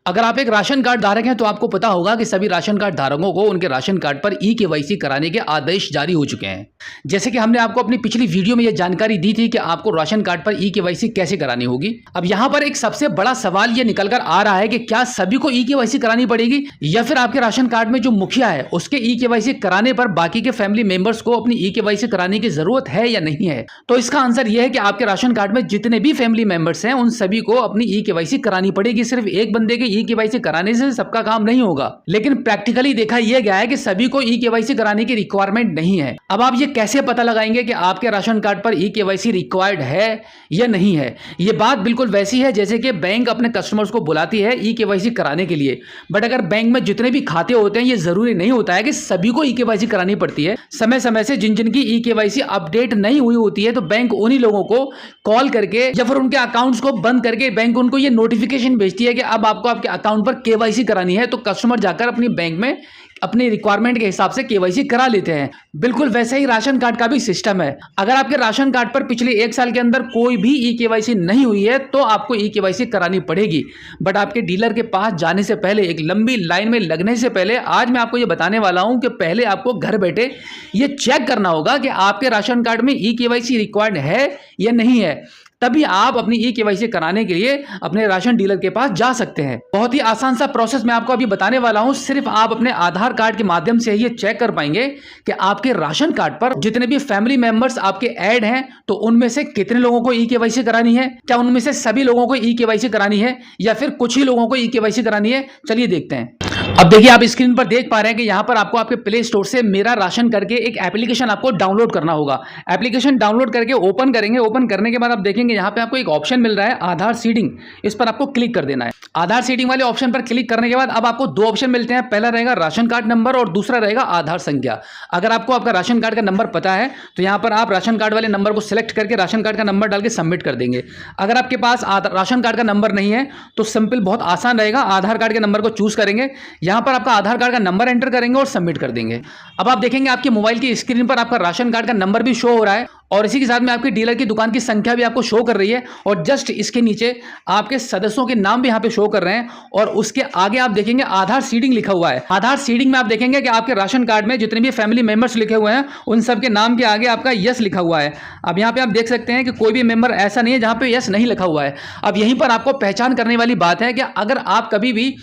अगर आप एक राशन कार्ड धारक हैं तो आपको पता होगा कि सभी राशन कार्ड धारकों को उनके राशन कार्ड पर ई-केवाईसी कराने के आदेश जारी हो चुके हैं। जैसे कि हमने आपको अपनी पिछली वीडियो में यह जानकारी दी थी कि आपको राशन कार्ड पर ई-केवाईसी कैसे करानी होगी। अब यहाँ पर एक सबसे बड़ा सवाल ये निकल कर आ रहा है कि क्या सभी को ई-केवाईसी करानी पड़ेगी या फिर आपके राशन कार्ड में जो मुखिया है उसके ई-केवाईसी कराने पर बाकी के फैमिली मेंबर्स को अपनी ई-केवाईसी कराने की जरूरत है या नहीं है। तो इसका आंसर यह है कि आपके राशन कार्ड में जितने भी फैमिली मेंबर्स हैं उन सभी को अपनी ई-केवाईसी करानी पड़ेगी। सिर्फ एक बंदे के ई-केवाईसी कराने से सबका काम नहीं होगा, लेकिन प्रैक्टिकली देखा यह गया है कि सभी को ई-केवाईसी कराने की रिक्वायरमेंट नहीं है। अब आप ये कैसे पता लगाएंगे कि आपके राशन कार्ड पर ई-केवाईसी रिक्वायर्ड है या नहीं है? ये बात बिल्कुल वैसी है जैसे कि बैंक अपने कस्टमर्स को बुलाती है ई-केवाईसी कराने के लिए, बट अगर बैंक में जितने भी खाते होते हैं ये जरूरी नहीं होता है कि सभी को ई-केवाईसी करानी पड़ती है। समय समय से जिन जिन की ई-केवाईसी अपडेट नहीं हुई होती है तो बैंक उन्हीं लोगों को कॉल करके या फिर उनके अकाउंट्स को बंद करके बैंक उनको ये नोटिफिकेशन भेजती है कि अब आपको आपके अकाउंट पर केवाईसी करानी है। तो कस्टमर जाकर अपनी बैंक में अपनी रिक्वायरमेंट के हिसाब से केवाईसी करा लेते हैं। बिल्कुल वैसे ही राशन कार्ड का भी सिस्टम है। अगर आपके राशन कार्ड पर पिछले 1 साल के अंदर कोई भी ई-केवाईसी नहीं हुई है तो आपको ई-केवाईसी करानी पड़ेगी। बट आपके डीलर के पास जाने से पहले, एक लंबी लाइन में लगने से पहले आज मैं आपको ये बताने वाला हूं कि पहले आपको घर बैठे ये चेक करना होगा कि आपके राशन कार्ड में ई-केवाईसी रिक्वायर्ड है या नहीं है। तभी आप अपनी ई-केवाईसी कराने के लिए अपने राशन डीलर के पास जा सकते हैं। बहुत ही आसान सा प्रोसेस मैं आपको अभी बताने वाला हूं। सिर्फ आप अपने आधार कार्ड के माध्यम से ये चेक कर पाएंगे कि आपके राशन कार्ड पर जितने भी फैमिली मेंबर्स आपके ऐड हैं तो उनमें से कितने लोगों को ई-केवाईसी करानी है। क्या उनमें से सभी लोगों को ई-केवाईसी करानी है या फिर कुछ ही लोगों को ई-केवाईसी करानी है? चलिए देखते हैं। अब देखिए, आप स्क्रीन पर देख पा रहे हैं कि यहाँ पर आपको आपके प्ले स्टोर से मेरा राशन करके एक एप्लीकेशन आपको डाउनलोड करना होगा। एप्लीकेशन डाउनलोड करके ओपन करेंगे। ओपन करने के बाद आप देखेंगे यहाँ पे आपको एक ऑप्शन मिल रहा है आधार सीडिंग। इस पर आपको क्लिक कर देना है। आधार सीडिंग वाले ऑप्शन पर क्लिक करने के बाद अब आपको 2 ऑप्शन मिलते हैं। पहला रहेगा राशन कार्ड नंबर और दूसरा रहेगा आधार संख्या। अगर आपको आपका राशन कार्ड का नंबर पता है तो यहाँ पर आप राशन कार्ड वाले नंबर को सिलेक्ट करके राशन कार्ड का नंबर डाल के सबमिट कर देंगे। अगर आपके पास राशन कार्ड का नंबर नहीं है तो सिंपल, बहुत आसान रहेगा, आधार कार्ड के नंबर को चूज करेंगे। यहाँ पर आपका आधार कार्ड का नंबर एंटर करेंगे और सबमिट कर देंगे। अब आप देखेंगे आपके मोबाइल की स्क्रीन पर आपका राशन कार्ड का नंबर भी शो हो रहा है और इसी के साथ में आपकी डीलर की दुकान की संख्या भी आपको शो कर रही है और जस्ट इसके नीचे आपके सदस्यों के नाम भी यहाँ पे शो कर रहे हैं और उसके आगे आप देखेंगे आधार सीडिंग लिखा हुआ है। आधार सीडिंग में आप देखेंगे कि आपके राशन कार्ड में जितने भी फैमिली मेंबर्स लिखे हुए हैं उन सब के नाम के आगे आपका यस लिखा हुआ है। अब यहाँ पे आप देख सकते हैं कि कोई भी मेंबर ऐसा नहीं है जहाँ पे यस नहीं लिखा हुआ है। अब यहीं पर आपको पहचान करने वाली बात है कि अगर आप कभी भी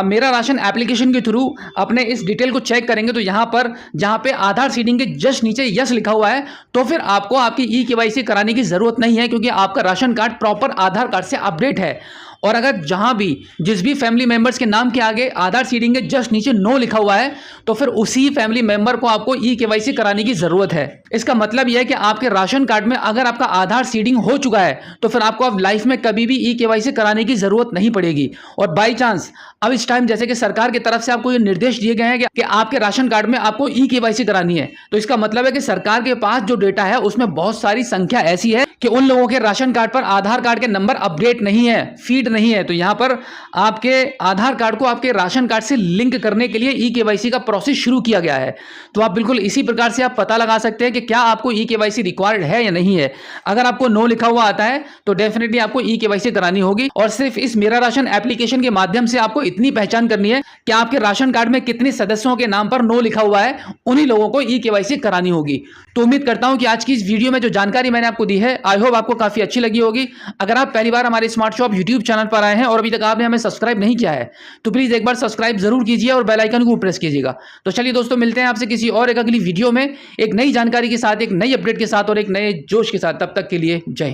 मेरा राशन एप्लीकेशन के थ्रू अपने इस डिटेल को चेक करेंगे तो यहाँ पर जहाँ पे आधार सीडिंग के जस्ट नीचे यस लिखा हुआ है तो फिर आपको आपकी ई-केवाईसी कराने की जरूरत नहीं है, क्योंकि आपका राशन कार्ड प्रॉपर आधार कार्ड से अपडेट है। और अगर जहां भी जिस भी फैमिली मेंबर्स के नाम के आगे आधार सीडिंग के जस्ट नीचे नो लिखा हुआ है तो फिर उसी फैमिली मेंबर को आपको ई-केवाईसी कराने की जरूरत है। इसका मतलब यह है कि आपके राशन कार्ड में अगर आपका आधार सीडिंग हो चुका है तो फिर आपको अब लाइफ में कभी भी ई-केवाईसी कराने की जरूरत नहीं पड़ेगी। और बाई चांस अब इस टाइम जैसे कि सरकार की तरफ से आपको ये निर्देश दिए गए हैं कि आपके राशन कार्ड में आपको ई-केवाईसी करानी है, तो इसका मतलब है कि सरकार के पास जो डेटा है उसमें बहुत सारी संख्या ऐसी है कि उन लोगों के राशन कार्ड पर आधार कार्ड के नंबर अपडेट नहीं है, फीड नहीं है। तो यहां पर आपके आधार कार्ड को आपके राशन कार्ड से लिंक करने के लिए ई-केवाईसी का प्रोसेस शुरू किया गया है। तो आप बिल्कुल इसी प्रकार से आप पता लगा सकते हैं कि क्या आपको ई-केवाईसी रिक्वायर्ड है या नहीं है। अगर आपको नो लिखा हुआ आता है तो डेफिनेटली आपको ई-केवाईसी करानी होगी। और सिर्फ इस मेरा राशन एप्लीकेशन के माध्यम से आपको इतनी पहचान करनी है कि आपके राशन कार्ड में कितने सदस्यों के नाम पर नो लिखा हुआ है, उन्हीं लोगों को ई-केवाईसी करानी होगी। तो उम्मीद करता हूं कि आज की इस वीडियो में जो जानकारी मैंने आपको दी है आई होप आपको काफी अच्छी लगी होगी। अगर आप पहली बार हमारे स्मार्ट शॉप यूट्यूब चैनल पर आए हैं और अभी तक आपने हमें सब्सक्राइब नहीं किया है तो प्लीज एक बार सब्सक्राइब जरूर कीजिए और बेल आइकन को प्रेस कीजिएगा। तो चलिए दोस्तों, मिलते हैं आपसे किसी और एक अगली वीडियो में एक नई जानकारी के साथ, एक नई अपडेट के साथ और एक नए जोश के साथ। तब तक के लिए जय हिंद।